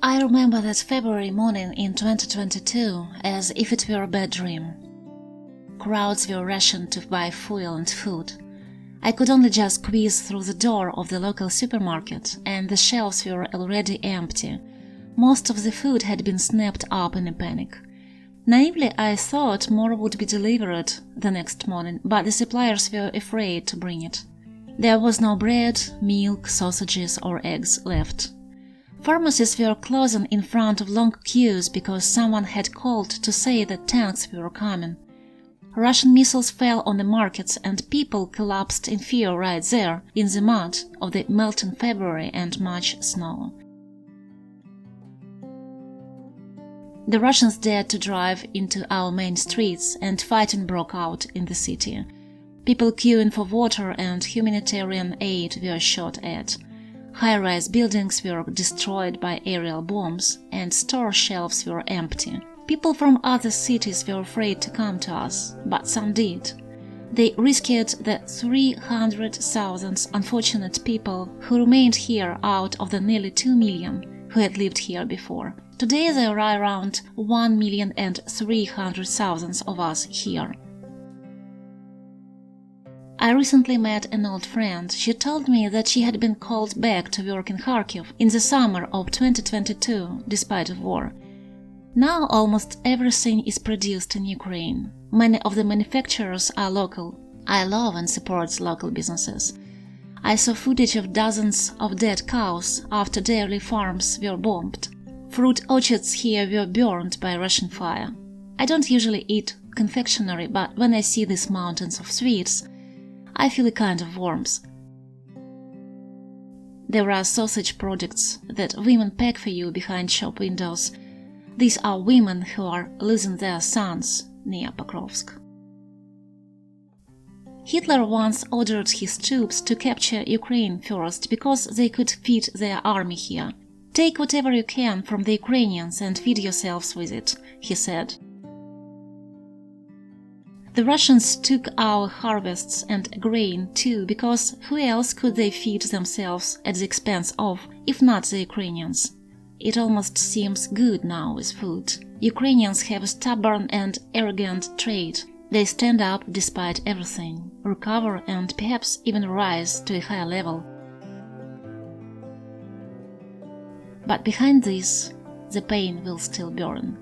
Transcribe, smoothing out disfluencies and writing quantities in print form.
I remember that February morning in 2022 as if it were a bad dream. Crowds were rushing to buy fuel and food. I could only just squeeze through the door of the local supermarket, and the shelves were already empty. Most of the food had been snapped up in a panic. Naively, I thought more would be delivered the next morning, but the suppliers were afraid to bring it. There was no bread, milk, sausages, or eggs left. Pharmacies were closing in front of long queues because someone had called to say that tanks were coming. Russian missiles fell on the markets and people collapsed in fear right there, in the mud of the melting February and March snow. The Russians dared to drive into our main streets, and fighting broke out in the city. People queuing for water and humanitarian aid were shot at. High-rise buildings were destroyed by aerial bombs, and store shelves were empty. People from other cities were afraid to come to us, but some did. They rescued the 300,000 unfortunate people who remained here out of the nearly 2 million who had lived here before. Today there are around 1,300,000 of us here. I recently met an old friend. She told me that she had been called back to work in Kharkiv in the summer of 2022, despite of war. Now almost everything is produced in Ukraine. Many of the manufacturers are local. I love and support local businesses. I saw footage of dozens of dead cows after dairy farms were bombed. Fruit orchards here were burned by Russian fire. I don't usually eat confectionery, but when I see these mountains of sweets, I feel a kind of warmth. There are sausage products that women pack for you behind shop windows. These are women who are losing their sons near Pokrovsk. Hitler once ordered his troops to capture Ukraine first because they could feed their army here. "Take whatever you can from the Ukrainians and feed yourselves with it," he said. The Russians took our harvests and grain too, because who else could they feed themselves at the expense of, if not the Ukrainians? It almost seems good now with food. Ukrainians have a stubborn and arrogant trait. They stand up despite everything, recover and perhaps even rise to a higher level. But behind this, the pain will still burn.